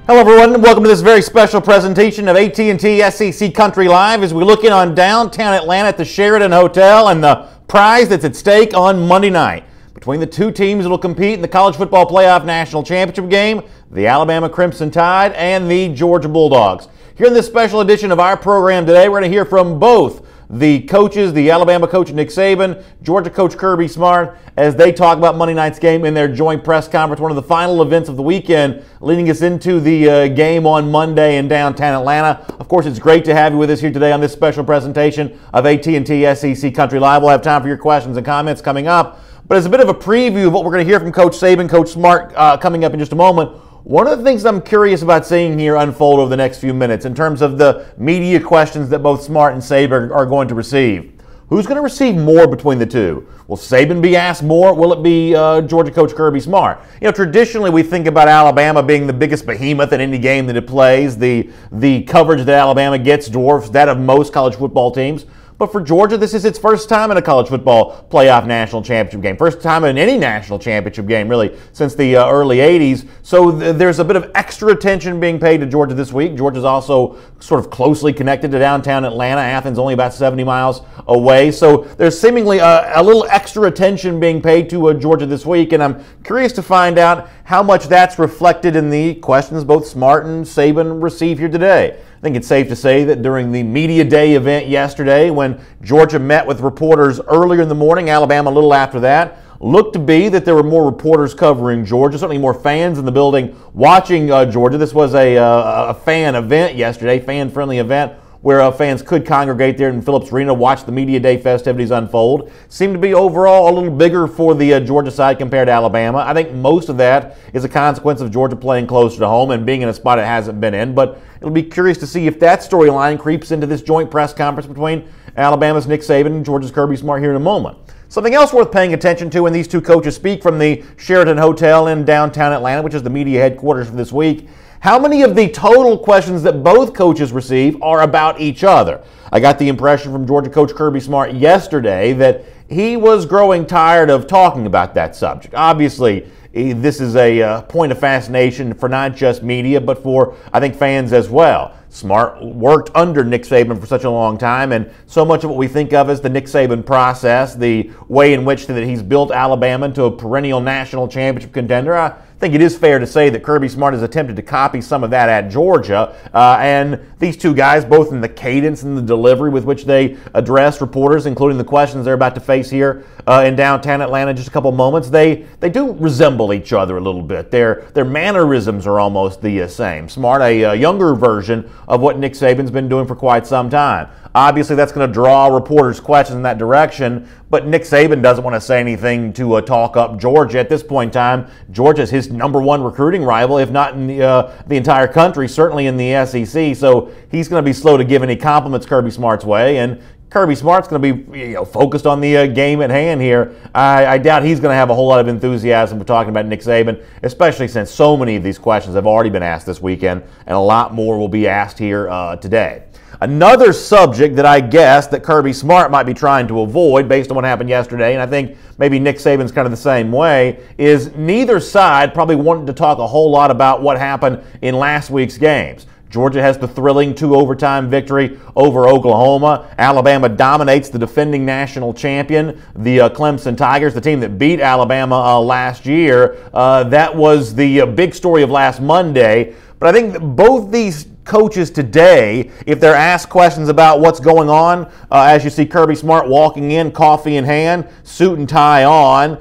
Hello everyone, welcome to this very special presentation of AT&T SEC Country Live as we look in on downtown Atlanta at the Sheraton Hotel and the prize that's at stake on Monday night. Between the two teams that will compete in the College Football Playoff National Championship game, the Alabama Crimson Tide and the Georgia Bulldogs. Here in this special edition of our program today, we're going to hear from both the coaches, the Alabama coach Nick Saban, Georgia coach Kirby Smart, as they talk about Monday night's game in their joint press conference, one of the final events of the weekend, leading us into the game on Monday in downtown Atlanta. Of course, it's great to have you with us here today on this special presentation of AT&T SEC Country Live. We'll have time for your questions and comments coming up. But as a bit of a preview of what we're going to hear from Coach Saban, Coach Smart coming up in just a moment, one of the things I'm curious about seeing here unfold over the next few minutes in terms of the media questions that both Smart and Saban are going to receive. Who's going to receive more between the two? Will Saban be asked more? Will it be Georgia coach Kirby Smart? You know, traditionally we think about Alabama being the biggest behemoth in any game that it plays. The coverage that Alabama gets dwarfs that of most college football teams. But for Georgia, this is its first time in a college football playoff national championship game. First time in any national championship game, really, since the early 80s. So there's a bit of extra attention being paid to Georgia this week. Georgia's also sort of closely connected to downtown Atlanta. Athens only about 70 miles away. So there's seemingly a little extra attention being paid to Georgia this week. And I'm curious to find out how much that's reflected in the questions both Smart and Saban receive here today. I think it's safe to say that during the Media Day event yesterday, when Georgia met with reporters earlier in the morning, Alabama a little after that, looked to be that there were more reporters covering Georgia, certainly more fans in the building watching Georgia. This was a fan event yesterday, fan-friendly event, where fans could congregate there in Phillips Arena, watch the Media Day festivities unfold. Seemed to be overall a little bigger for the Georgia side compared to Alabama. I think most of that is a consequence of Georgia playing closer to home and being in a spot it hasn't been in. But it'll be curious to see if that storyline creeps into this joint press conference between Alabama's Nick Saban and Georgia's Kirby Smart here in a moment. Something else worth paying attention to when these two coaches speak from the Sheraton Hotel in downtown Atlanta, which is the media headquarters for this week. How many of the total questions that both coaches receive are about each other? I got the impression from Georgia coach Kirby Smart yesterday that he was growing tired of talking about that subject. Obviously, this is a point of fascination for not just media, but for, I think, fans as well. Smart worked under Nick Saban for such a long time, and so much of what we think of as the Nick Saban process, the way in which that he's built Alabama into a perennial national championship contender, I think it is fair to say that Kirby Smart has attempted to copy some of that at Georgia, and these two guys, both in the cadence and the delivery with which they address reporters, including the questions they're about to face here in downtown Atlanta in just a couple moments, they do resemble each other a little bit. Their mannerisms are almost the same. Smart, a younger version of what Nick Saban's been doing for quite some time. Obviously, that's going to draw reporters' questions in that direction, but Nick Saban doesn't want to say anything to talk up Georgia. At this point in time, Georgia's his number one recruiting rival, if not in the entire country, certainly in the SEC. So he's going to be slow to give any compliments Kirby Smart's way, and Kirby Smart's going to be focused on the game at hand here. I doubt he's going to have a whole lot of enthusiasm for talking about Nick Saban, especially since so many of these questions have already been asked this weekend, and a lot more will be asked here today. Another subject that I guess that Kirby Smart might be trying to avoid based on what happened yesterday, and I think maybe Nick Saban's kind of the same way, is neither side probably wanted to talk a whole lot about what happened in last week's games. Georgia has the thrilling 2-overtime victory over Oklahoma. Alabama dominates the defending national champion, the Clemson Tigers, the team that beat Alabama last year. That was the big story of last Monday. But I think that both these coaches today, if they're asked questions about what's going on, as you see Kirby Smart walking in, coffee in hand, suit and tie on,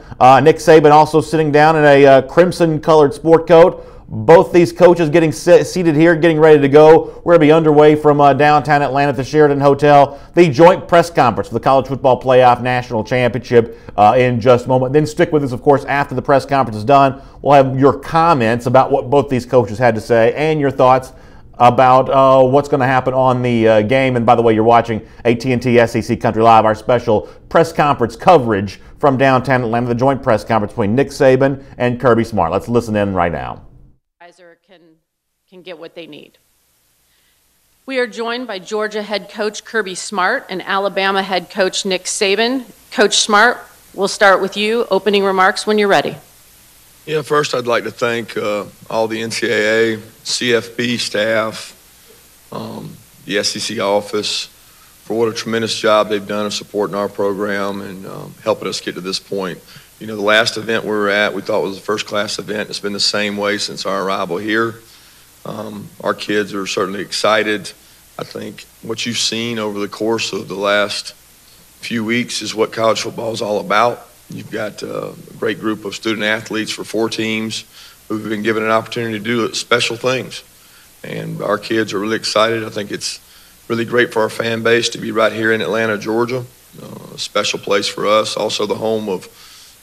Nick Saban also sitting down in a crimson-colored sport coat. Both these coaches getting seated here, getting ready to go. We're going to be underway from downtown Atlanta at the Sheraton Hotel. The joint press conference for the College Football Playoff National Championship in just a moment. Then stick with us, of course, after the press conference is done. We'll have your comments about what both these coaches had to say and your thoughts about what's going to happen on the game. And by the way, you're watching AT&T SEC Country Live, our special press conference coverage from downtown Atlanta, the joint press conference between Nick Saban and Kirby Smart. Let's listen in right now. Can get what they need. We are joined by Georgia head coach Kirby Smart and Alabama head coach Nick Saban. Coach Smart, we'll start with you. Opening remarks when you're ready. Yeah, first I'd like to thank all the NCAA CFB staff, the SEC office, for what a tremendous job they've done of supporting our program and helping us get to this point. You know, the last event we were at, we thought was a first-class event. It's been the same way since our arrival here. Our kids are certainly excited. I think what you've seen over the course of the last few weeks is what college football is all about. You've got a great group of student athletes for 4 teams who've been given an opportunity to do special things. And our kids are really excited. I think it's really great for our fan base to be right here in Atlanta, Georgia. A special place for us. Also the home of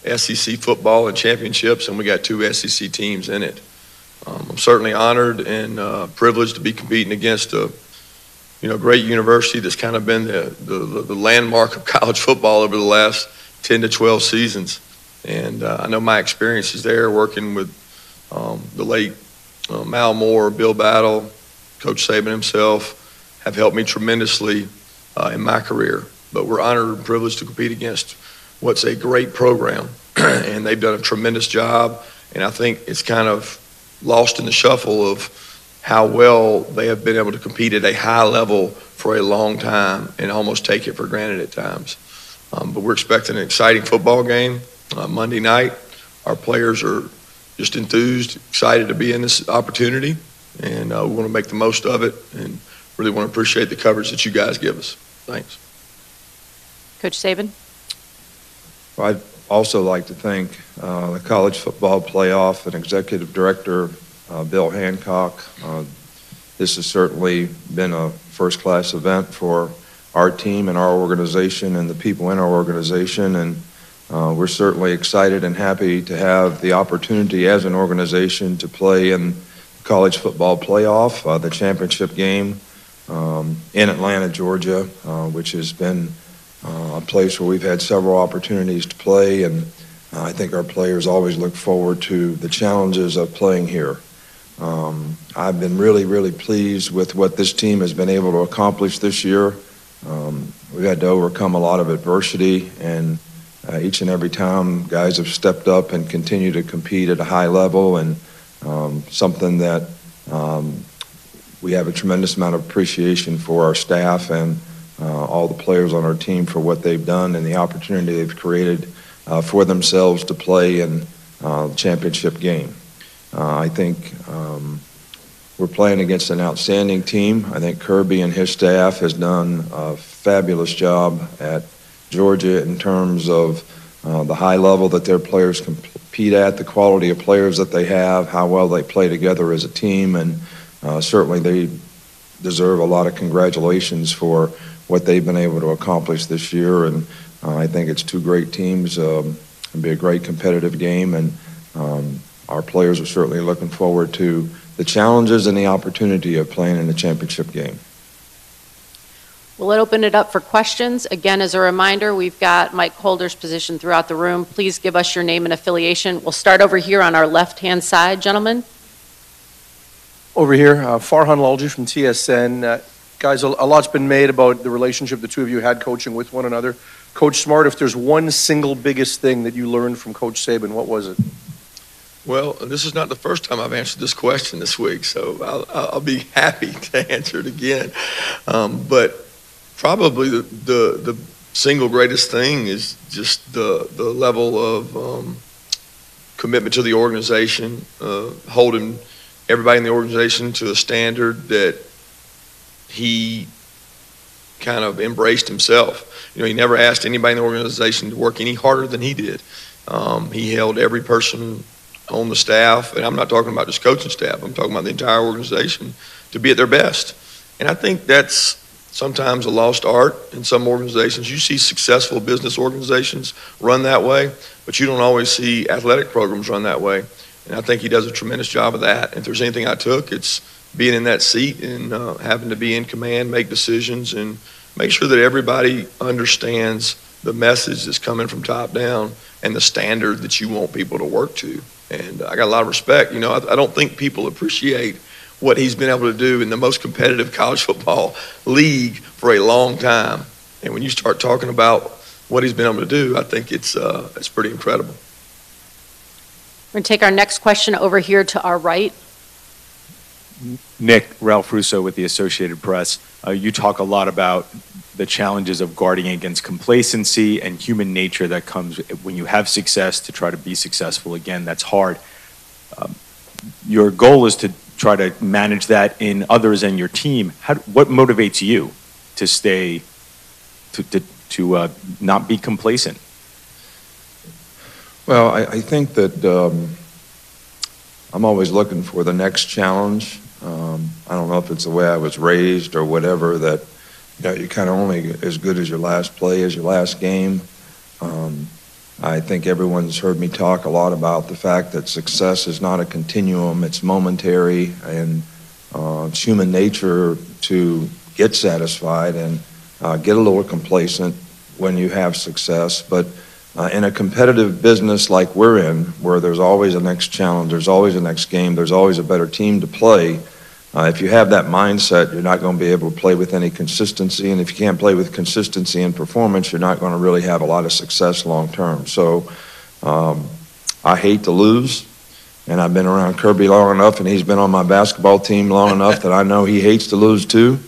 SEC football and championships, and we got 2 SEC teams in it. I'm certainly honored and privileged to be competing against a great university that's kind of been the landmark of college football over the last 10 to 12 seasons. And I know my experiences there working with the late Mal Moore, Bill Battle, Coach Saban himself have helped me tremendously in my career. But we're honored and privileged to compete against what's a great program. And they've done a tremendous job. And I think it's kind of lost in the shuffle of how well they have been able to compete at a high level for a long time and almost take it for granted at times. But we're expecting an exciting football game Monday night. Our players are just enthused, excited to be in this opportunity, and we want to make the most of it and really want to appreciate the coverage that you guys give us. Thanks. Coach Saban? Well, I'd also like to thank the College Football Playoff and Executive Director Bill Hancock. This has certainly been a first-class event for our team and our organization and the people in our organization, and we're certainly excited and happy to have the opportunity as an organization to play in the College Football Playoff, the championship game in Atlanta, Georgia, which has been a place where we've had several opportunities to play, and I think our players always look forward to the challenges of playing here. I've been really, really pleased with what this team has been able to accomplish this year. We've had to overcome a lot of adversity, and each and every time guys have stepped up and continue to compete at a high level, and something that we have a tremendous amount of appreciation for our staff and all the players on our team for what they've done and the opportunity they've created for themselves to play in the championship game. I think we're playing against an outstanding team. I think Kirby and his staff has done a fabulous job at Georgia in terms of the high level that their players compete at, the quality of players that they have, how well they play together as a team, and certainly they deserve a lot of congratulations for what they've been able to accomplish this year. And I think it's 2 great teams. It'll be a great competitive game, and our players are certainly looking forward to the challenges and the opportunity of playing in the championship game. We'll open it up for questions. Again, as a reminder, we've got mic holders positioned throughout the room. Please give us your name and affiliation. We'll start over here on our left-hand side, gentlemen. Over here, Farhan Lalji from TSN. Guys, a lot's been made about the relationship the 2 of you had coaching with one another. Coach Smart, if there's one single biggest thing that you learned from Coach Saban, what was it? Well, this is not the first time I've answered this question this week, so I'll be happy to answer it again. But probably the single greatest thing is just the level of commitment to the organization, holding everybody in the organization to a standard that he kind of embraced himself. You know, he never asked anybody in the organization to work any harder than he did. He held every person on the staff, and I'm not talking about just coaching staff, I'm talking about the entire organization, to be at their best. And I think that's sometimes a lost art in some organizations. You see successful business organizations run that way, but you don't always see athletic programs run that way. And I think he does a tremendous job of that. If there's anything I took, it's being in that seat and having to be in command, make decisions, and make sure that everybody understands the message that's coming from top down and the standard that you want people to work to. And I got a lot of respect. You know, I don't think people appreciate what he's been able to do in the most competitive college football league for a long time. And when you start talking about what he's been able to do, I think it's pretty incredible. We're going to take our next question over here to our right. Nick, Ralph Russo with the Associated Press. You talk a lot about the challenges of guarding against complacency and human nature that comes when you have success to try to be successful again. That's hard. Your goal is to try to manage that in others and your team. What motivates you to stay, to not be complacent? Well, I think that I'm always looking for the next challenge. I don't know if it's the way I was raised or whatever, that you're kind of only as good as your last play, as your last game. I think everyone's heard me talk a lot about the fact that success is not a continuum, it's momentary, and it's human nature to get satisfied and get a little complacent when you have success. But in a competitive business like we're in, where there's always a next challenge, there's always a next game, there's always a better team to play, if you have that mindset, you're not going to be able to play with any consistency, and if you can't play with consistency in performance, you're not going to really have a lot of success long term. So I hate to lose, and I've been around Kirby long enough, and he's been on my basketball team long enough that I know he hates to lose too,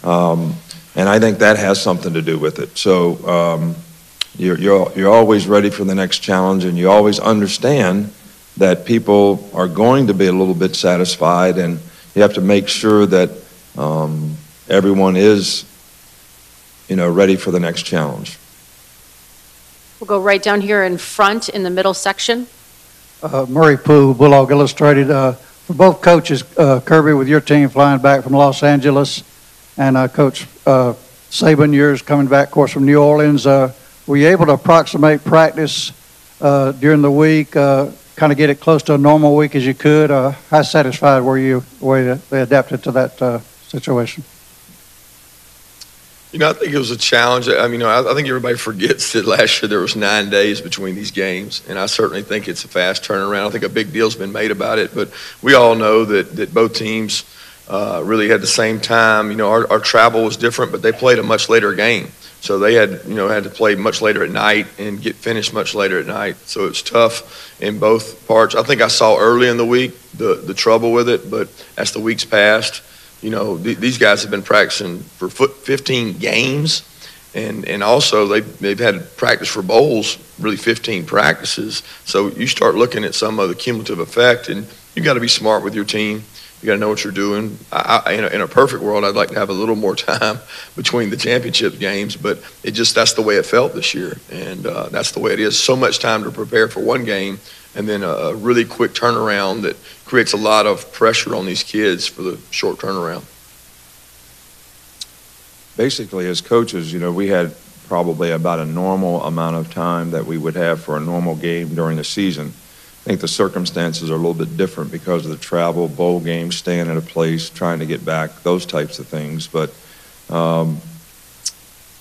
and I think that has something to do with it. So you're always ready for the next challenge, and you always understand that people are going to be a little bit satisfied, and you have to make sure that everyone is, ready for the next challenge. We'll go right down here in front in the middle section. Murray Poole, Bulldog Illustrated. For both coaches, Kirby, with your team flying back from Los Angeles, and Coach Saban, yours coming back, of course, from New Orleans, were you able to approximate practice during the week, kind of get it close to a normal week as you could? How satisfied were you the way they adapted to that situation? I think it was a challenge. I think everybody forgets that last year there was 9 days between these games, and I certainly think it's a fast turnaround. I think a big deal's been made about it, but we all know that both teams really had the same time. Our travel was different, but they played a much later game. So they had to play much later at night and get finished much later at night. So it's tough in both parts. I think I saw early in the week the trouble with it, but as the weeks passed, these guys have been practicing for 15 games, and also they've had practice for bowls, really 15 practices. So you start looking at some of the cumulative effect, and you got to be smart with your team. You got to know what you're doing. In a perfect world, I'd like to have a little more time between the championship games, but that's the way it felt this year, and that's the way it is. So much time to prepare for one game, and then a really quick turnaround that creates a lot of pressure on these kids for the short turnaround. Basically, as coaches, we had probably about a normal amount of time that we would have for a normal game during the season. I think the circumstances are a little bit different because of the travel, bowl games, staying at a place, trying to get back, those types of things. But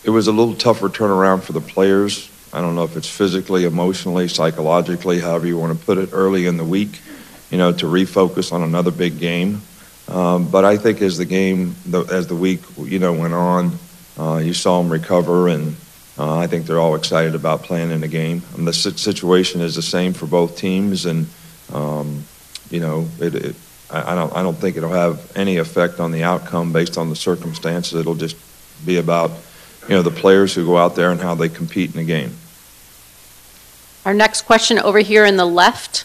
it was a little tougher turnaround for the players. I don't know if it's physically, emotionally, psychologically, however you want to put it, early in the week, to refocus on another big game. But I think as the week, went on, you saw them recover, and I think they're all excited about playing in the game. And the situation is the same for both teams, and I don't think it'll have any effect on the outcome based on the circumstances. It'll just be about the players who go out there and how they compete in the game. Our next question over here in the left.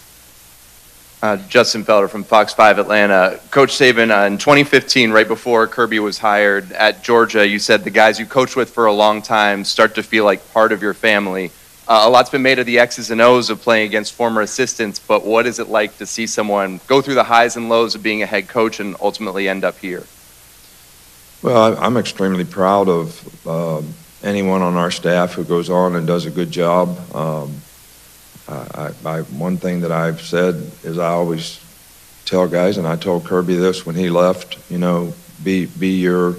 Justin Felder from Fox 5 Atlanta. Coach Saban, in 2015, right before Kirby was hired at Georgia, you said the guys you coached with for a long time start to feel like part of your family. A lot's been made of the X's and O's of playing against former assistants, but what is it like to see someone go through the highs and lows of being a head coach and ultimately end up here? Well, I'm extremely proud of anyone on our staff who goes on and does a good job. One thing that I've said is I always tell guys, and I told Kirby this when he left, be your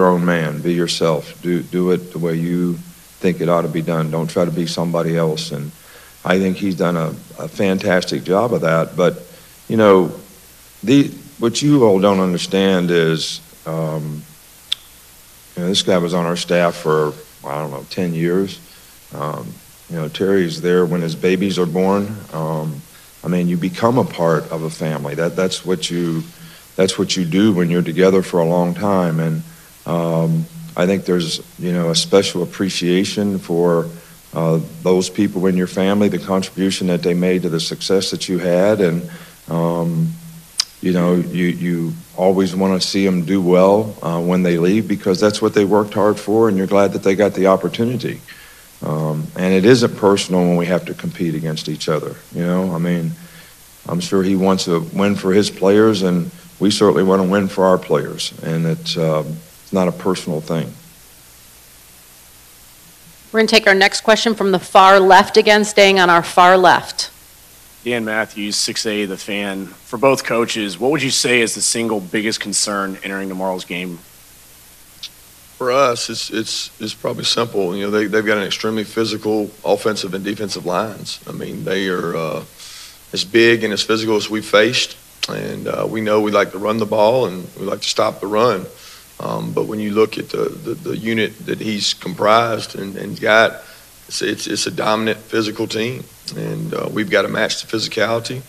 own man, be yourself, do it the way you think it ought to be done. Don't try to be somebody else. And I think he's done a fantastic job of that. But what you all don't understand is, this guy was on our staff for 10 years. Terry's there when his babies are born. You become a part of a family. That's what you that's what you do when you're together for a long time. And I think there's, a special appreciation for those people in your family, the contribution that they made to the success that you had. And, you always want to see them do well when they leave, because that's what they worked hard for, and you're glad that they got the opportunity. And it isn't personal when we have to compete against each other. I'm sure he wants to win for his players, and we certainly want to win for our players. And it's not a personal thing. We're going to take our next question from the far left again, staying on our far left. Dan Matthews, 6A, The Fan. For both coaches, what would you say is the single biggest concern entering tomorrow's game? For us, it's probably simple. They've got an extremely physical offensive and defensive lines. They are as big and as physical as we've faced, and we know we like to run the ball and we like to stop the run. But when you look at the unit that he's comprised and got, it's a dominant physical team, and we've got to match the physicality.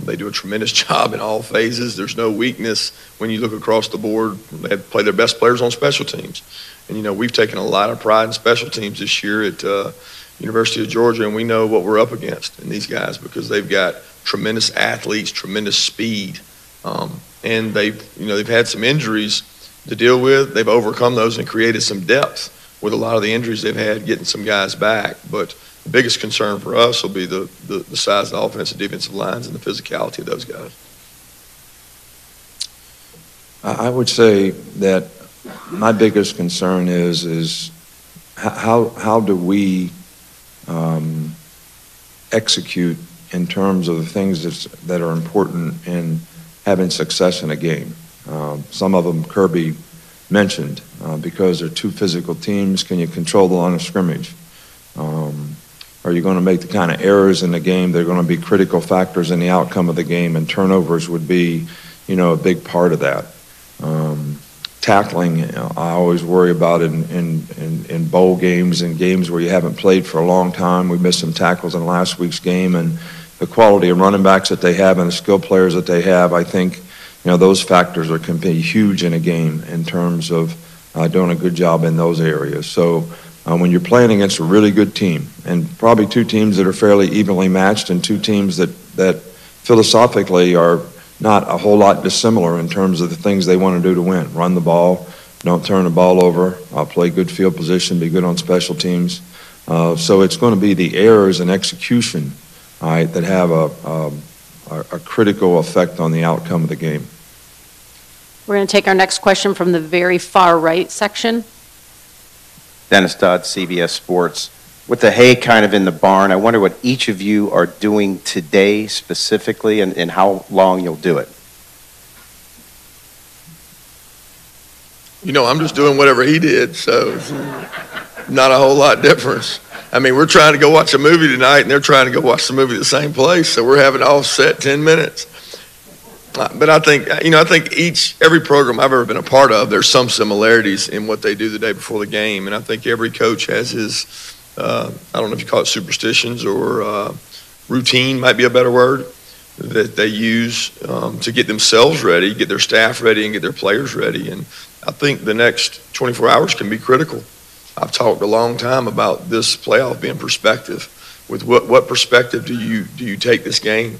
They do a tremendous job in all phases. There's no weakness when you look across the board. They play their best players on special teams. And, we've taken a lot of pride in special teams this year at University of Georgia, and we know what we're up against in these guys, because they've got tremendous athletes, tremendous speed. And they've had some injuries to deal with. They've overcome those and created some depth with a lot of the injuries they've had, getting some guys back. But the biggest concern for us will be the size of the offensive and defensive lines and the physicality of those guys. I would say that my biggest concern is how do we execute in terms of the things that are important in having success in a game. Some of them Kirby mentioned, because they're two physical teams. Can you control the line of scrimmage? Are you going to make the kind of errors in the game that are going to be critical factors in the outcome of the game? And turnovers would be, a big part of that. Tackling, I always worry about in bowl games and games where you haven't played for a long time. We missed some tackles in last week's game, and the quality of running backs that they have and the skill players that they have, I think, those factors can be huge in a game in terms of doing a good job in those areas. So when you're playing against a really good team, and probably two teams that are fairly evenly matched, and two teams that philosophically are not a whole lot dissimilar in terms of the things they want to do to win. Run the ball, don't turn the ball over, play good field position, be good on special teams. So it's going to be the errors in execution, all right, that have a critical effect on the outcome of the game. We're going to take our next question from the very far right section. Dennis Dodd, CBS Sports. With the hay kind of in the barn, I wonder what each of you are doing today specifically, and how long you'll do it. I'm just doing whatever he did, so not a whole lot difference. We're trying to go watch a movie tonight, and they're trying to go watch the movie at the same place, so we're having all set 10 minutes. But I think, every program I've ever been a part of, there's some similarities in what they do the day before the game, and I think every coach has his, I don't know if you call it superstitions or routine might be a better word, that they use to get themselves ready, get their staff ready, and get their players ready. And I think the next 24 hours can be critical. I've talked a long time about this playoff being perspective. With what perspective do you take this game?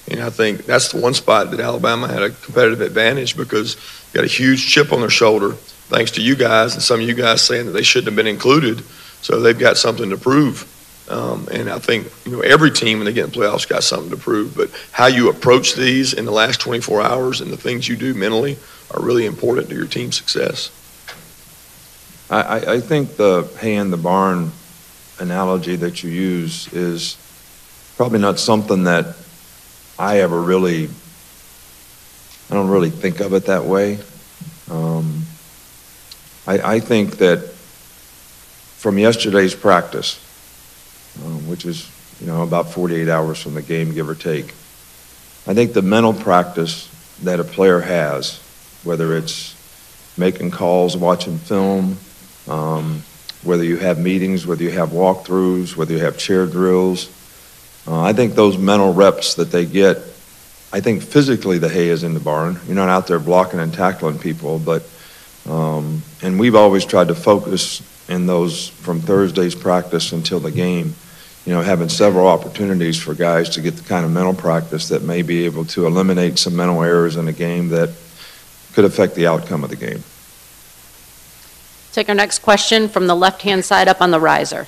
And I think that's the one spot that Alabama had a competitive advantage, because they got a huge chip on their shoulder, thanks to you guys and some of you guys saying that they shouldn't have been included. So they've got something to prove. And I think every team when they get in the playoffs got something to prove. But how you approach these in the last 24 hours and the things you do mentally are really important to your team's success. I think the hay in the barn analogy that you use is probably not something that I don't really think of it that way. I think that from yesterday's practice, which is, about 48 hours from the game, give or take, I think the mental practice that a player has, whether it's making calls, watching film, whether you have meetings, whether you have walkthroughs, whether you have chair drills, I think those mental reps that they get I think physically the hay is in the barn. You're not out there blocking and tackling people, but and we've always tried to focus in those from Thursday's practice until the game, having several opportunities for guys to get the kind of mental practice that may be able to eliminate some mental errors in a game that could affect the outcome of the game. Take our next question from the left-hand side up on the riser.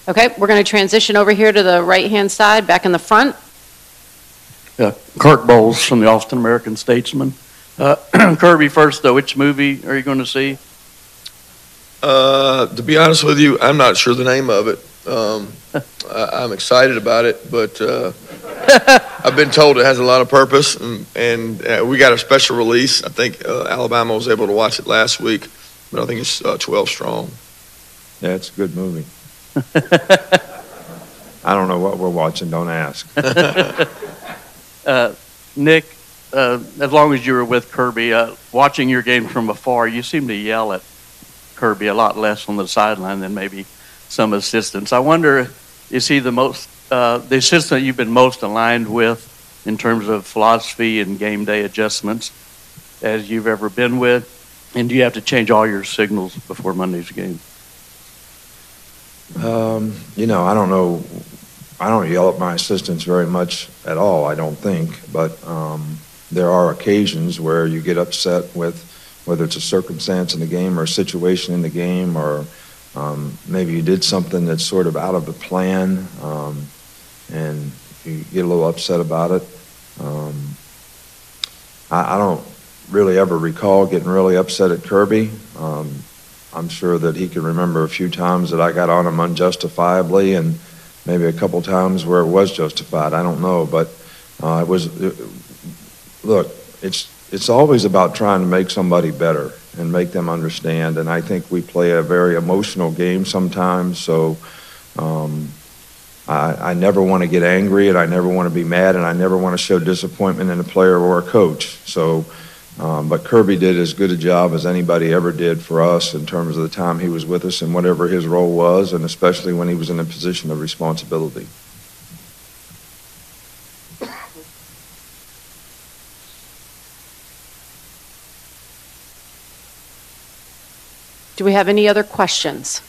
Okay, we're going to transition over here to the right-hand side, back in the front. Kirk Bowles from the Austin American Statesman. Kirby, first, though, which movie are you going to see? To be honest with you, I'm not sure the name of it. I'm excited about it, but I've been told it has a lot of purpose, and we got a special release. I think Alabama was able to watch it last week, but I think it's 12 strong. Yeah, it's a good movie. I don't know what we're watching, don't ask. Nick, as long as you were with Kirby, watching your game from afar, you seem to yell at Kirby a lot less on the sideline than maybe some assistants. I wonder, is he the assistant you've been most aligned with in terms of philosophy and game day adjustments as you've ever been with? And do you have to change all your signals before Monday's game? I don't know. I don't yell at my assistants very much at all, I don't think. But there are occasions where you get upset with whether it's a circumstance in the game or a situation in the game, or maybe you did something that's sort of out of the plan, and you get a little upset about it. I don't really ever recall getting really upset at Kirby. I'm sure that he can remember a few times that I got on him unjustifiably, and maybe a couple times where it was justified. I don't know, but look, it's always about trying to make somebody better and make them understand. And I think we play a very emotional game sometimes, so I never want to get angry, and I never want to be mad, and I never want to show disappointment in a player or a coach. So. But Kirby did as good a job as anybody ever did for us in terms of the time he was with us and whatever his role was, and especially when he was in a position of responsibility. Do we have any other questions?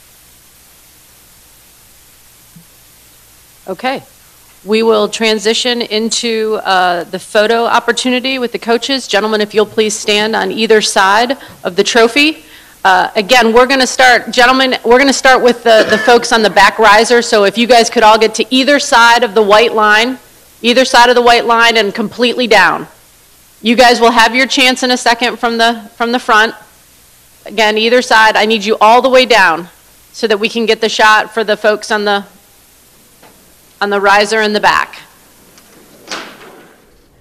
Okay. We will transition into the photo opportunity with the coaches. Gentlemen, if you'll please stand on either side of the trophy. Again, we're going to start, gentlemen, we're going to start with the folks on the back riser. So if you guys could all get to either side of the white line, and completely down. You guys will have your chance in a second from the front. Again, either side. I need you all the way down so that we can get the shot for the folks on the riser in the back.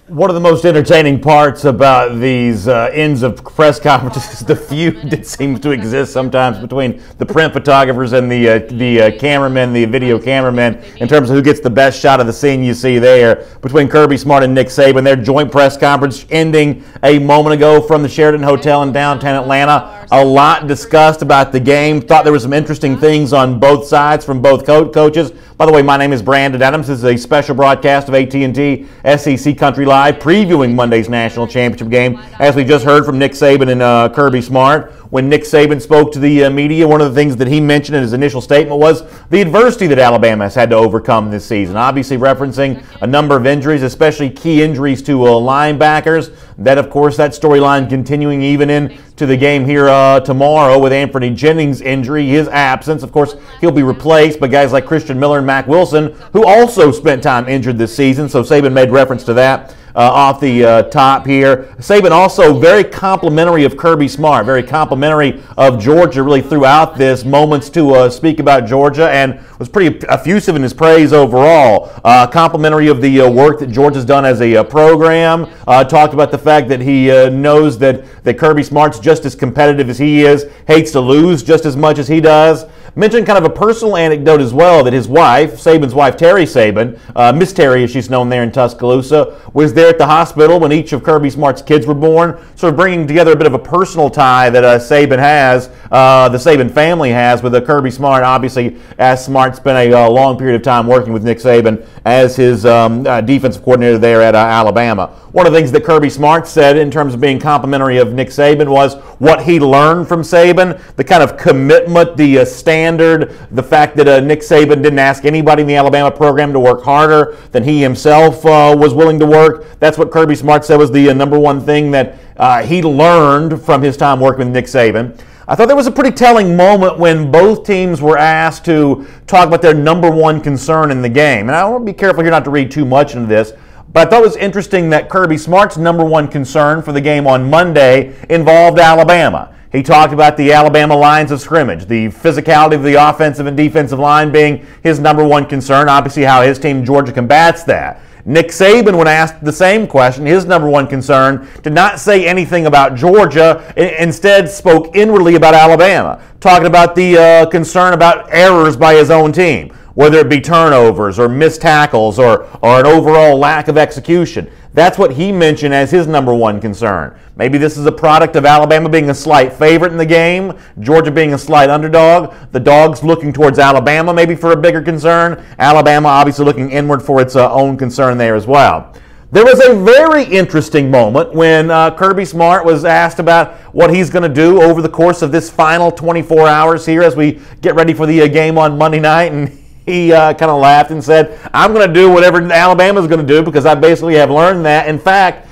One of the most entertaining parts about these ends of press conferences is the feud that seems to exist sometimes between the print photographers and the cameramen, the video cameramen, in terms of who gets the best shot of the scene you see there between Kirby Smart and Nick Saban. Their joint press conference ending a moment ago from the Sheraton Hotel in downtown Atlanta. A lot discussed about the game. Thought there were some interesting things on both sides from both coaches. By the way, my name is Brandon Adams. This is a special broadcast of AT&T SEC Country Live, previewing Monday's national championship game. As we just heard from Nick Saban and Kirby Smart, when Nick Saban spoke to the media, one of the things that he mentioned in his initial statement was the adversity that Alabama has had to overcome this season. Obviously referencing a number of injuries, especially key injuries to linebackers. That, of course, that storyline continuing even into the game here tomorrow with Anthony Jennings' injury, his absence. Of course, he'll be replaced by guys like Christian Miller and Mack Wilson, who also spent time injured this season. So Saban made reference to that off the top here. Saban also very complimentary of Kirby Smart, very complimentary of Georgia really throughout this, moments to speak about Georgia, and was pretty effusive in his praise overall. Complimentary of the work that Georgia's done as a program. Talked about the fact that he knows that Kirby Smart's just as competitive as he is, hates to lose just as much as he does. Mentioned kind of a personal anecdote as well, that his wife, Saban's wife, Terry Saban, Miss Terry as she's known there in Tuscaloosa, was there there at the hospital when each of Kirby Smart's kids were born, sort of bringing together a bit of a personal tie that Saban has, the Saban family has with Kirby Smart. Obviously, as Smart spent a long period of time working with Nick Saban as his defensive coordinator there at Alabama. One of the things that Kirby Smart said in terms of being complimentary of Nick Saban was what he learned from Saban, the kind of commitment, the standard, the fact that Nick Saban didn't ask anybody in the Alabama program to work harder than he himself was willing to work. That's what Kirby Smart said was the number one thing that he learned from his time working with Nick Saban. I thought there was a pretty telling moment when both teams were asked to talk about their number one concern in the game. And I want to be careful here not to read too much into this, but I thought it was interesting that Kirby Smart's number one concern for the game on Monday involved Alabama. He talked about the Alabama lines of scrimmage, the physicality of the offensive and defensive line being his number one concern, obviously how his team Georgia combats that. Nick Saban, when asked the same question, his number one concern, did not say anything about Georgia, instead spoke inwardly about Alabama, talking about the concern about errors by his own team, whether it be turnovers or missed tackles or an overall lack of execution. That's what he mentioned as his number one concern. Maybe this is a product of Alabama being a slight favorite in the game, Georgia being a slight underdog, the dogs looking towards Alabama maybe for a bigger concern, Alabama obviously looking inward for its own concern there as well. There was a very interesting moment when Kirby Smart was asked about what he's going to do over the course of this final 24 hours here as we get ready for the game on Monday night, and he kind of laughed and said, I'm going to do whatever Alabama's going to do because I basically have learned that. In fact,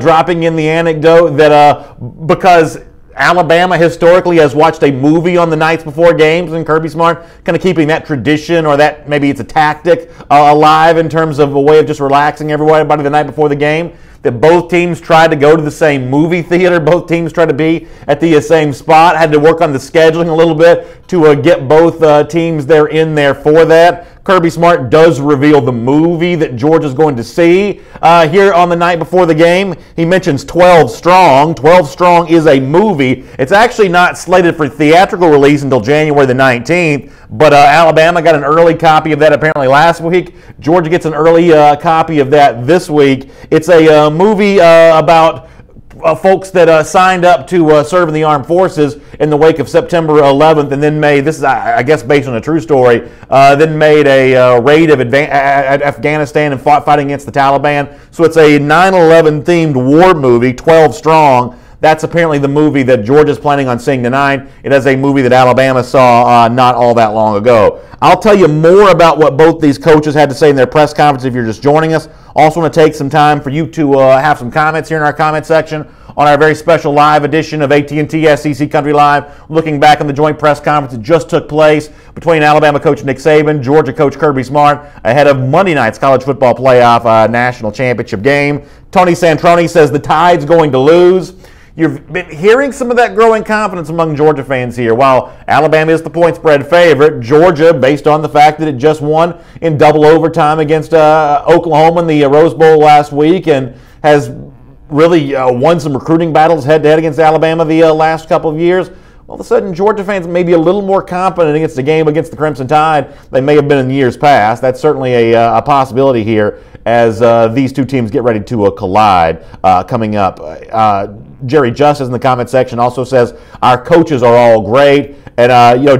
dropping in the anecdote that because Alabama historically has watched a movie on the nights before games, and Kirby Smart kind of keeping that tradition, or that maybe it's a tactic, alive in terms of a way of just relaxing everybody the night before the game. That both teams tried to go to the same movie theater, both teams tried to be at the same spot, had to work on the scheduling a little bit to get both teams there in there for that. Kirby Smart does reveal the movie that Georgia's going to see here on the night before the game. He mentions 12 Strong. 12 Strong is a movie. It's actually not slated for theatrical release until January the 19th, but Alabama got an early copy of that apparently last week. Georgia gets an early copy of that this week. It's a movie about folks that signed up to serve in the armed forces in the wake of September 11th, and then made, this is I guess based on a true story, then made a raid of Afghanistan and fighting against the Taliban. So it's a 9/11 themed war movie, 12 Strong. That's apparently the movie that Georgia's planning on seeing tonight. It is a movie that Alabama saw not all that long ago. I'll tell you more about what both these coaches had to say in their press conference if you're just joining us. Also want to take some time for you to have some comments here in our comment section on our very special live edition of AT&T SEC Country Live, looking back on the joint press conference that just took place between Alabama coach Nick Saban, Georgia coach Kirby Smart, ahead of Monday night's college football playoff national championship game. Tony Santroni says the Tide's going to lose. You've been hearing some of that growing confidence among Georgia fans here. While Alabama is the point spread favorite, Georgia, based on the fact that it just won in double overtime against Oklahoma in the Rose Bowl last week and has really won some recruiting battles head-to-head against Alabama the last couple of years, all of a sudden Georgia fans may be a little more confident against the game against the Crimson Tide they may have been in years past. That's certainly a possibility here as these two teams get ready to collide coming up. Jerry Justice in the comment section also says our coaches are all great. And,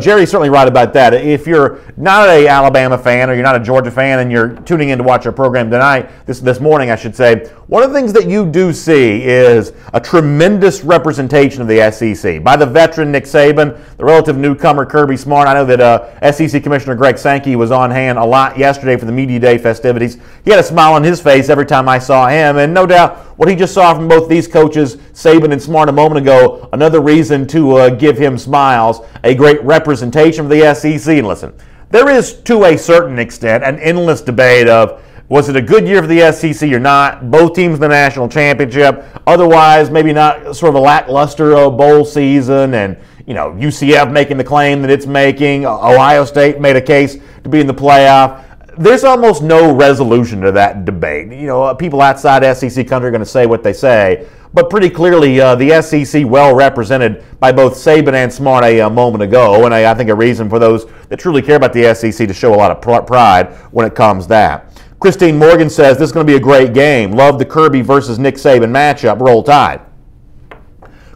Jerry's certainly right about that. If you're not an Alabama fan or you're not a Georgia fan and you're tuning in to watch our program tonight, this morning, I should say, one of the things that you do see is a tremendous representation of the SEC by the veteran Nick Saban, the relative newcomer Kirby Smart. I know that SEC Commissioner Greg Sankey was on hand a lot yesterday for the Media Day festivities. He had a smile on his face every time I saw him, and no doubt what he just saw from both these coaches, Saban and Smart, a moment ago, another reason to give him smiles, a great representation of the SEC. And listen, there is, to a certain extent, an endless debate of, was it a good year for the SEC or not? Both teams in the national championship. Otherwise, maybe not sort of a lackluster bowl season. And, UCF making the claim that it's making. Ohio State made a case to be in the playoff. There's almost no resolution to that debate. People outside SEC country are going to say what they say. But pretty clearly, the SEC well represented by both Saban and Smart a moment ago. And I think a reason for those that truly care about the SEC to show a lot of pride when it comes to that. Christine Morgan says, this is going to be a great game. Love the Kirby versus Nick Saban matchup. Roll Tide.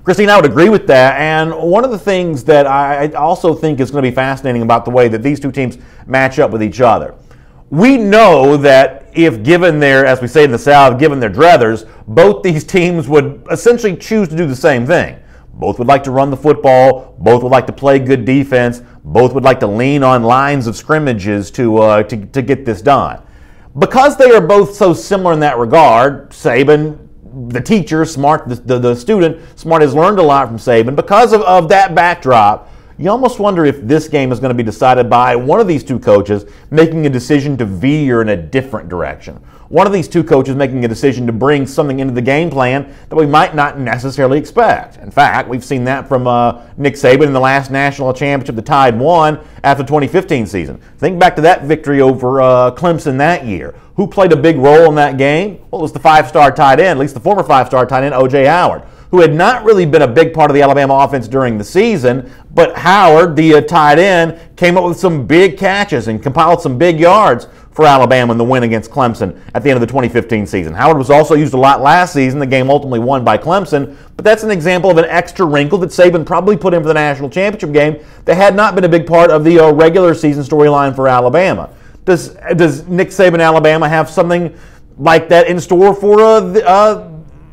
Christine, I would agree with that. And one of the things that I also think is going to be fascinating about the way that these two teams match up with each other. We know that if given their, as we say in the South, given their druthers, both these teams would essentially choose to do the same thing. Both would like to run the football. Both would like to play good defense. Both would like to lean on lines of scrimmages to get this done. Because they are both so similar in that regard, Saban, the teacher, Smart, the student, Smart has learned a lot from Saban. Because of that backdrop, you almost wonder if this game is going to be decided by one of these two coaches making a decision to veer in a different direction. One of these two coaches making a decision to bring something into the game plan that we might not necessarily expect. In fact, we've seen that from Nick Saban in the last national championship the Tide won after the 2015 season. Think back to that victory over Clemson that year. Who played a big role in that game? Well, it was the five-star tight end, at least the former five-star tight end, O.J. Howard, who had not really been a big part of the Alabama offense during the season, but Howard, the tight end, came up with some big catches and compiled some big yards for Alabama in the win against Clemson at the end of the 2015 season. Howard was also used a lot last season. The game ultimately won by Clemson, but that's an example of an extra wrinkle that Saban probably put in for the national championship game that had not been a big part of the regular season storyline for Alabama. Does Nick Saban Alabama have something like that in store for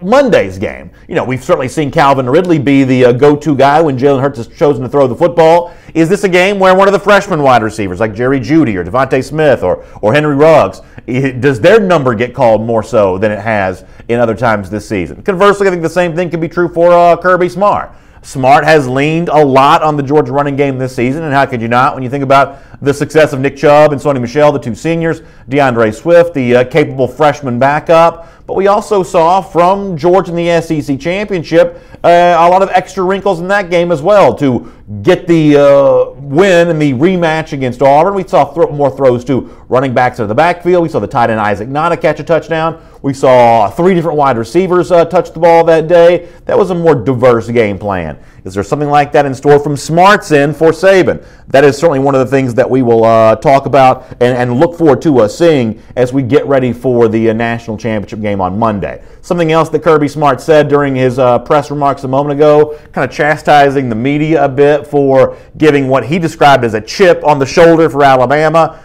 Monday's game? You know, we've certainly seen Calvin Ridley be the go-to guy when Jalen Hurts has chosen to throw the football. Is this a game where one of the freshman wide receivers like Jerry Jeudy or Devontae Smith or Henry Ruggs, does their number get called more so than it has in other times this season? Conversely, I think the same thing can be true for Kirby Smart. Smart has leaned a lot on the Georgia running game this season, and how could you not when you think about the success of Nick Chubb and Sony Michel, the two seniors, DeAndre Swift, the capable freshman backup. But we also saw from Georgia in the SEC Championship a lot of extra wrinkles in that game as well to get the win in the rematch against Auburn. We saw more throws to running backs into the backfield. We saw the tight end Isaac Nada catch a touchdown. We saw 3 different wide receivers touch the ball that day. That was a more diverse game plan. Is there something like that in store from Smart's end for Saban? That is certainly one of the things that we will talk about and look forward to seeing as we get ready for the national championship game on Monday. Something else that Kirby Smart said during his press remarks a moment ago, kind of chastising the media a bit for giving what he described as a chip on the shoulder for Alabama,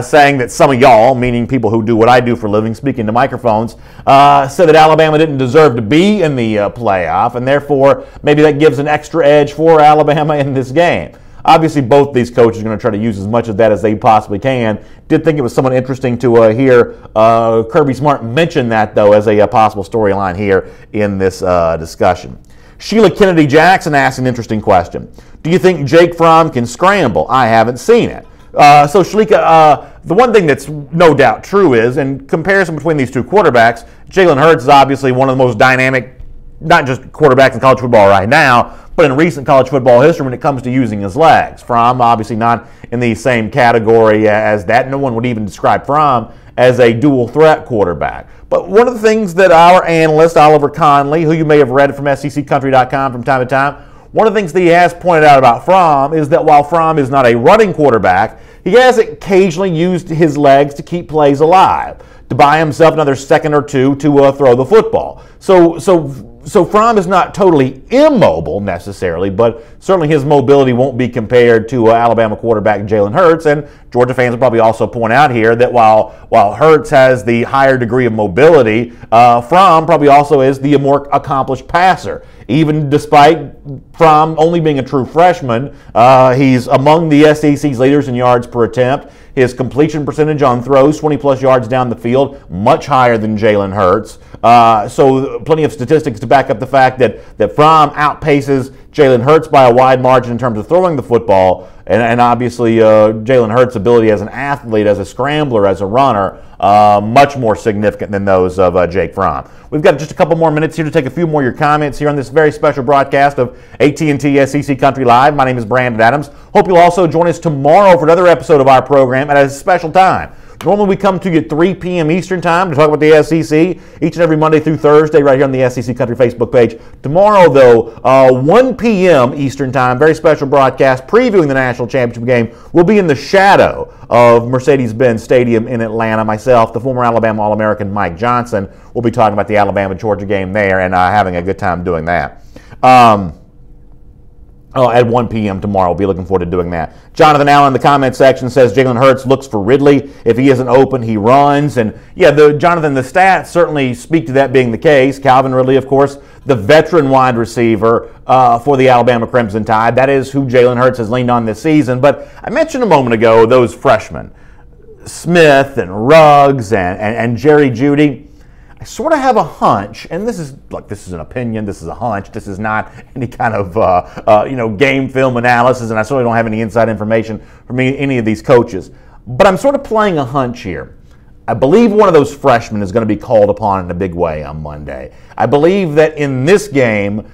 saying that some of y'all, meaning people who do what I do for a living, speaking to microphones, said that Alabama didn't deserve to be in the playoff, and therefore maybe that gives an extra edge for Alabama in this game. Obviously, both these coaches are going to try to use as much of that as they possibly can. Did think it was somewhat interesting to hear Kirby Smart mention that, though, as a possible storyline here in this discussion. Sheila Kennedy Jackson asked an interesting question. Do you think Jake Fromm can scramble? I haven't seen it. So, Shalika, the one thing that's no doubt true is, in comparison between these two quarterbacks, Jalen Hurts is obviously one of the most dynamic, not just quarterbacks in college football right now, but in recent college football history when it comes to using his legs. Fromm obviously not in the same category as that. No one would even describe Fromm as a dual threat quarterback. But one of the things that our analyst, Oliver Conley, who you may have read from SECCountry.com from time to time, one of the things that he has pointed out about Fromm is that while Fromm is not a running quarterback, he has occasionally used his legs to keep plays alive, to buy himself another second or two to throw the football. So Fromm is not totally immobile necessarily, but certainly his mobility won't be compared to Alabama quarterback Jalen Hurts. And Georgia fans will probably also point out here that while Hurts has the higher degree of mobility, Fromm probably also is the more accomplished passer. Even despite Fromm only being a true freshman, he's among the SEC's leaders in yards per attempt. His completion percentage on throws, 20-plus yards down the field, much higher than Jalen Hurts. So plenty of statistics to back up the fact that Fromm outpaces Jalen Hurts by a wide margin in terms of throwing the football. And obviously Jalen Hurts' ability as an athlete, as a scrambler, as a runner, much more significant than those of Jake Fromm. We've got just a couple more minutes here to take a few more of your comments here on this very special broadcast of AT&T SEC Country Live. My name is Brandon Adams. Hope you'll also join us tomorrow for another episode of our program at a special time. Normally we come to you at 3 p.m. Eastern Time to talk about the SEC each and every Monday through Thursday right here on the SEC Country Facebook page. Tomorrow, though, 1 p.m. Eastern Time, very special broadcast previewing the national championship game. We'll be in the shadow of Mercedes-Benz Stadium in Atlanta. Myself, the former Alabama All-American Mike Johnson, will be talking about the Alabama-Georgia game there and having a good time doing that. At 1 p.m. tomorrow. We'll be looking forward to doing that. Jonathan Allen in the comment section says Jalen Hurts looks for Ridley. If he isn't open, he runs. And yeah, Jonathan, the stats certainly speak to that being the case. Calvin Ridley, of course, the veteran wide receiver for the Alabama Crimson Tide. That is who Jalen Hurts has leaned on this season. But I mentioned a moment ago those freshmen, Smith and Ruggs and Jerry Jeudy. I sort of have a hunch, and this is an opinion, this is a hunch, this is not any kind of game film analysis, and I certainly don't have any inside information from any of these coaches. But I'm sort of playing a hunch here. I believe one of those freshmen is going to be called upon in a big way on Monday. I believe that in this game,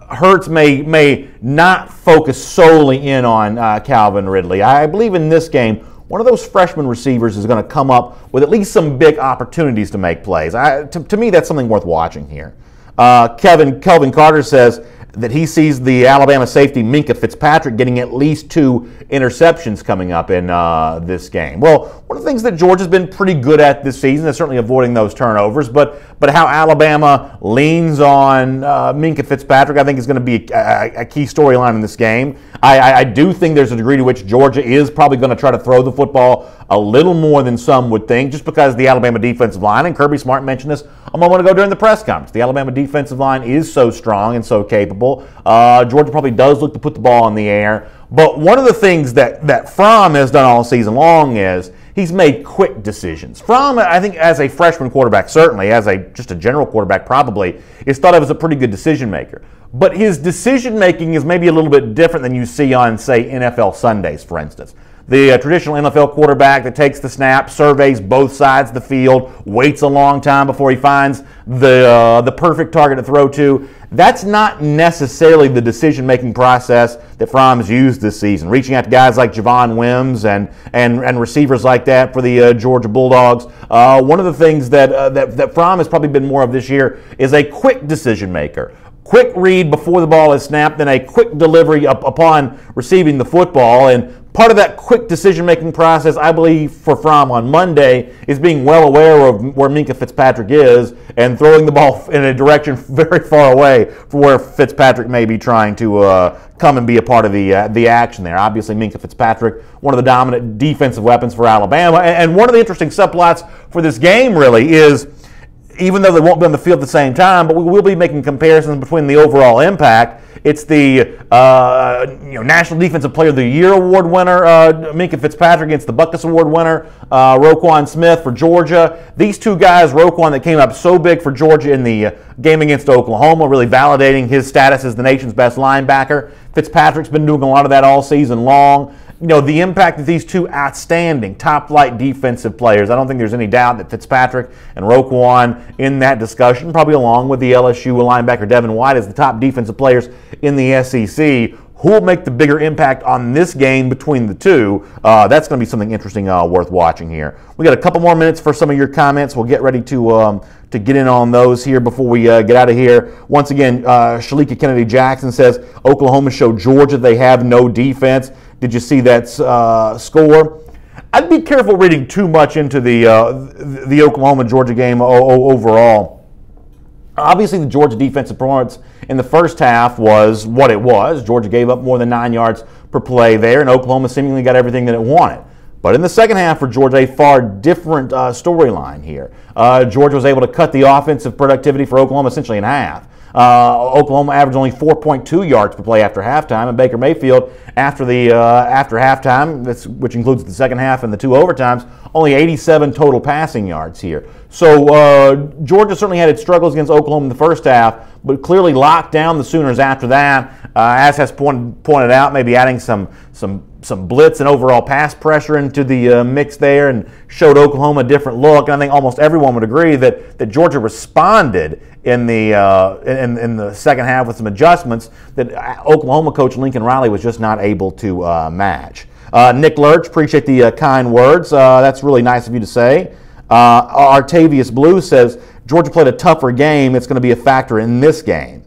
Hurts may not focus solely in on Calvin Ridley. I believe in this game, one of those freshman receivers is going to come up with at least some big opportunities to make plays. To me, that's something worth watching here. Kelvin Carter says that he sees the Alabama safety Minkah Fitzpatrick getting at least 2 interceptions coming up in this game. Well, one of the things that Georgia's been pretty good at this season is certainly avoiding those turnovers, but how Alabama leans on Minkah Fitzpatrick, I think, is going to be a key storyline in this game. I do think there's a degree to which Georgia is probably going to try to throw the football a little more than some would think, just because the Alabama defensive line, and Kirby Smart mentioned this a moment ago during the press conference, the Alabama defensive line is so strong and so capable. Georgia probably does look to put the ball in the air. But one of the things that Fromm has done all season long is he's made quick decisions. Fromm, I think, as a freshman quarterback, certainly, as just a general quarterback probably, is thought of as a pretty good decision maker. But his decision making is maybe a little bit different than you see on, say, NFL Sundays, for instance. The traditional NFL quarterback that takes the snap, surveys both sides of the field, waits a long time before he finds the perfect target to throw to. That's not necessarily the decision-making process that Fromm has used this season. Reaching out to guys like Javon Wims and receivers like that for the Georgia Bulldogs. One of the things that Fromm has probably been more of this year is a quick decision maker. Quick read before the ball is snapped, then a quick delivery upon receiving the football. And part of that quick decision-making process, I believe, for Fromm on Monday is being well aware of where Minkah Fitzpatrick is and throwing the ball in a direction very far away from where Fitzpatrick may be trying to come and be a part of the action there. Obviously, Minkah Fitzpatrick, one of the dominant defensive weapons for Alabama. And one of the interesting subplots for this game really is, even though they won't be on the field at the same time, but we will be making comparisons between the overall impact. It's the National Defensive Player of the Year award winner, Minkah Fitzpatrick, against the Butkus Award winner, Roquan Smith for Georgia. These two guys, Roquan that came up so big for Georgia in the game against Oklahoma, really validating his status as the nation's best linebacker. Fitzpatrick's been doing a lot of that all season long. The impact of these two outstanding top-flight defensive players, I don't think there's any doubt that Fitzpatrick and Roquan in that discussion, probably along with the LSU linebacker Devin White as the top defensive players in the SEC. Who will make the bigger impact on this game between the two? That's going to be something interesting worth watching here. We got a couple more minutes for some of your comments. We'll get ready to get in on those here before we get out of here. Once again, Shalika Kennedy Jackson says, Oklahoma showed Georgia they have no defense. Did you see that score? I'd be careful reading too much into the Oklahoma-Georgia game overall. Obviously, the Georgia defensive performance in the first half was what it was. Georgia gave up more than 9 yards per play there, and Oklahoma seemingly got everything that it wanted. But in the second half for Georgia, a far different storyline here. Georgia was able to cut the offensive productivity for Oklahoma essentially in half. Oklahoma averaged only 4.2 yards per play after halftime, and Baker Mayfield after halftime, which includes the second half and the 2 overtimes, only 87 total passing yards here. So Georgia certainly had its struggles against Oklahoma in the first half, but clearly locked down the Sooners after that, as has pointed out, maybe adding some some blitz and overall pass pressure into the mix there and showed Oklahoma a different look. And I think almost everyone would agree that Georgia responded in the second half with some adjustments that Oklahoma coach Lincoln Riley was just not able to match. Nick Lurch, appreciate the kind words. That's really nice of you to say. Artavius Blue says, Georgia played a tougher game. It's going to be a factor in this game.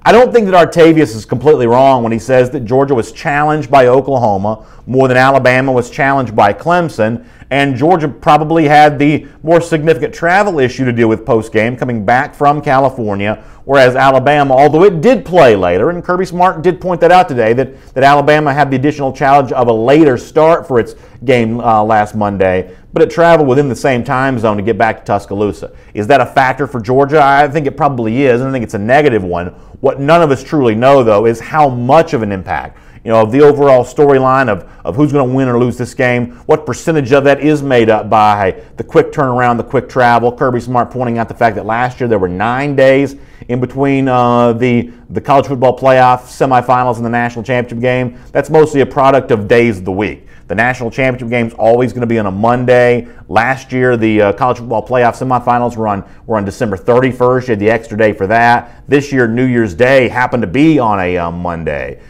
I don't think that Artavius is completely wrong when he says that Georgia was challenged by Oklahoma more than Alabama was challenged by Clemson, and Georgia probably had the more significant travel issue to deal with post-game coming back from California, whereas Alabama, although it did play later, and Kirby Smart did point that out today, that Alabama had the additional challenge of a later start for its game last Monday, but it traveled within the same time zone to get back to Tuscaloosa. Is that a factor for Georgia? I think it probably is, and I think it's a negative one. What none of us truly know, though, is how much of an impact, of the overall storyline of who's going to win or lose this game, what percentage of that is made up by the quick turnaround, the quick travel. Kirby Smart pointing out the fact that last year there were 9 days in between the college football playoff semifinals and the national championship game. That's mostly a product of days of the week. The national championship game is always going to be on a Monday. Last year, the college football playoff semifinals were on December 31st. You had the extra day for that. This year, New Year's Day happened to be on a Monday.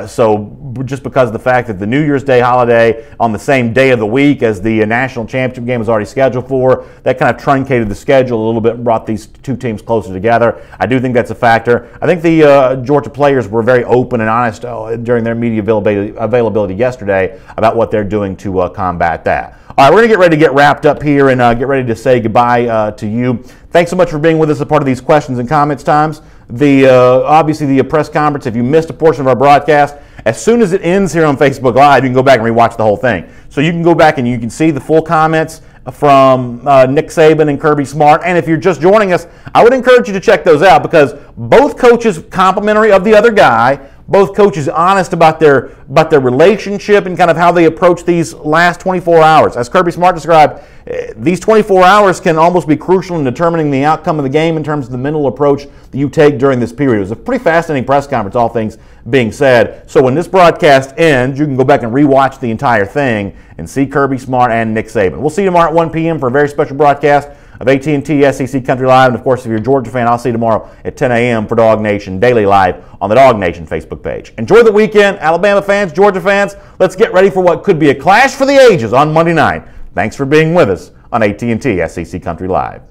So just because of the fact that the New Year's Day holiday on the same day of the week as the national championship game was already scheduled for, that kind of truncated the schedule a little bit and brought these two teams closer together. I do think that's a factor. I think the Georgia players were very open and honest during their media availability yesterday about what they're doing to combat that. All right, we're going to get ready to get wrapped up here and get ready to say goodbye to you. Thanks so much for being with us as part of these questions and comments times. Obviously, the press conference, if you missed a portion of our broadcast, as soon as it ends here on Facebook Live, you can go back and rewatch the whole thing. So you can go back and you can see the full comments from Nick Saban and Kirby Smart. And if you're just joining us, I would encourage you to check those out because both coaches complimentary of the other guy. Both coaches honest about their relationship and kind of how they approach these last 24 hours. As Kirby Smart described, these 24 hours can almost be crucial in determining the outcome of the game in terms of the mental approach that you take during this period. It was a pretty fascinating press conference, all things being said. So when this broadcast ends, you can go back and rewatch the entire thing and see Kirby Smart and Nick Saban. We'll see you tomorrow at 1 p.m. for a very special broadcast of AT&T SEC Country Live. And, of course, if you're a Georgia fan, I'll see you tomorrow at 10 a.m. for Dog Nation Daily Live on the Dog Nation Facebook page. Enjoy the weekend, Alabama fans, Georgia fans. Let's get ready for what could be a clash for the ages on Monday night. Thanks for being with us on AT&T SEC Country Live.